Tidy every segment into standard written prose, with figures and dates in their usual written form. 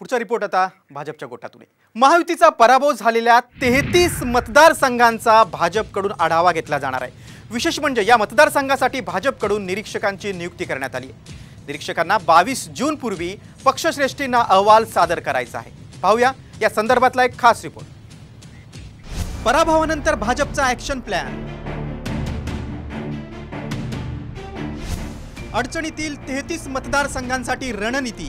पुढचा रिपोर्ट आता भाजपच्या गोटातून आहे। महायुतीचा पराभव झालेल्या 33 मतदारसंघांचा भाजपकडून आढावा घेतला जाणार आहे। विशेष म्हणजे या मतदारसंघासाठी भाजपकडून निरीक्षकांची नियुक्ती करण्यात आली आहे। निरीक्षकांना 22 जून पूर्वी पक्षश्रेष्ठींना अहवाल सादर करायचा आहे। पाहूया या संदर्भातला एक खास रिपोर्ट। पराभवानंतर भाजपचा ॲक्शन प्लॅन। अडचणीतील 33 मतदारसंघांसाठी रणनीती।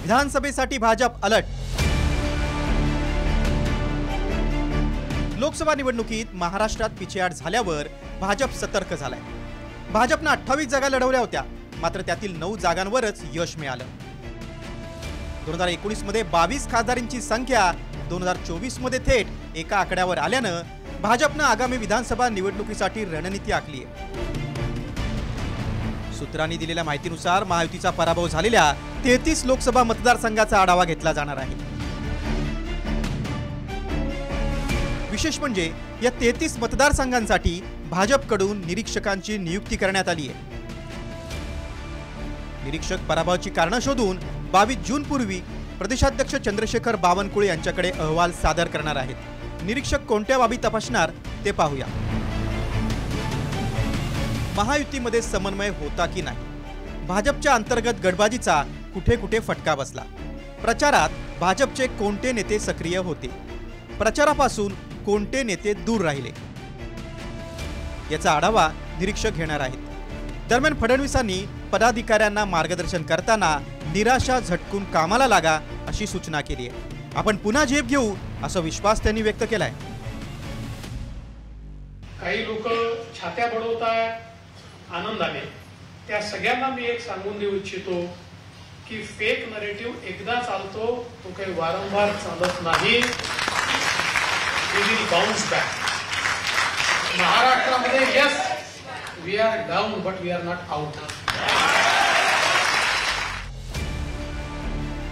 विधानसभेसाठी भाजप अलर्ट। लोकसभा निवडणुकीत महाराष्ट्रात पिछेहाट झाल्यावर भाजप सतर्क झालाय। भाजपने 28 जागा लढवल्या होत्या, मात्र त्यातील 9 जागांवरच यश मिळालं। 2019 मध्ये 22 खासदारांची संख्या 2024 मध्ये थेट एका आकड्यावर आल्यानं भाजपने आगामी विधानसभा निवडणुकीसाठी रणनीती आखली आहे। सूत्रांनी दिलेल्या माहितीनुसार महायुतीचा पराभव झालेल्या 33 लोकसभा मतदारसंघाचा आढावा घेतला जाणार आहे। विशेष म्हणजे या 33 मतदारसंघांसाठी भाजपकडून निरीक्षकांची नियुक्ती करण्यात आली आहे। निरीक्षक पराभवाची कारणं शोधून 22 जून पूर्वी प्रदेशाध्यक्ष चंद्रशेखर बावनकुळे यांच्याकडे अहवाल सादर करणार आहेत। निरीक्षक कोणत्या बाबी तपासणार ते पाहूया। महायुतीमध्ये समन्वय होता की नाही, भाजपच्या अंतर्गत गडबाजीचा कुठे कुठे फटका बसला। प्रचारात भाजपचे कोणते नेते सक्रिय होते, प्रचारापासून कोणते नेते दूर राहिले, याचा आढावा निरीक्षक घेणार आहेत। दरम्यान फडणवीसांनी पदाधिकाऱ्यांना मार्गदर्शन करताना निराशा झटकून कामाला लागा अशी सूचना केली आहे। आपण पुन्हा झेप घेऊ असा विश्वास त्यांनी व्यक्त केलाय। काही लोक छात्या बडवतात आनंदाने, त्या सगळ्यांना मी एक सांगून देऊ इच्छितो की फेक नरेटिव्ह एकदा चालतो तो काही वारंवार चालत नाही। We will bounce back. महाराष्ट्रामध्ये yes we are down but we are not out.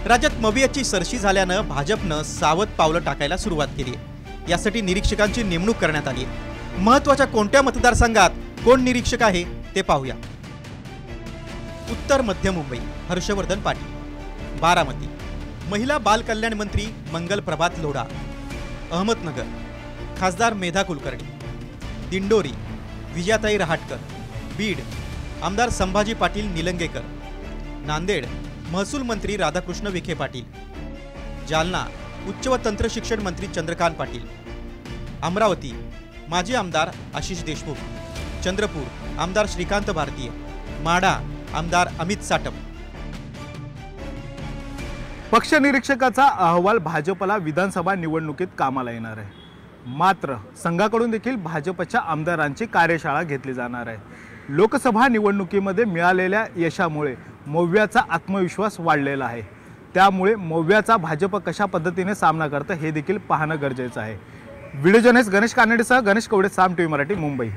राज्यात मवियाची सरशी झाल्यानं भाजपनं सावध पावलं टाकायला सुरुवात केली आहे। यासाठी निरीक्षकांची नेमणूक करण्यात आली आहे। महत्त्वाच्या कोणत्या मतदारसंघात कोण निरीक्षक आहे ते पाहूया। उत्तर मध्य मुंबई हर्षवर्धन पाटील। बारामती महिला बाल कल्याण मंत्री मंगल प्रभात लोढा। अहमदनगर खासदार मेधा कुलकर्णी। दिंडोरी विजयाताई रहाटकर। बीड आमदार संभाजी पाटील निलंगेकर। नांदेड महसूल मंत्री राधाकृष्ण विखे पाटील। जालना उच्च व तंत्र शिक्षण मंत्री चंद्रकांत पाटील। अमरावती माजी आमदार आशिष देशमुख। चंद्रपूर आमदार श्रीकांत भारतीय। माढा आमदार अमित साटम। पक्ष निरीक्षकाचा अहवाल भाजपला विधानसभा निवडणुकीत कामाला येणार आहे। मात्र संघाकडून देखील भाजपच्या आमदारांची कार्यशाळा घेतली जाणार आहे। लोकसभा निवडणुकीमध्ये मिळालेल्या यशामुळे मौव्याचा आत्मविश्वास वाढलेला आहे। त्यामुळे मौव्याचा भाजप कशा पद्धतीने सामना करतं हे देखील पाहणं गरजेचं आहे। व्हिडिओ जर्नलिस्ट गणेश कानडेसह गणेश कवडे, साम टीव्ही मराठी, मुंबई।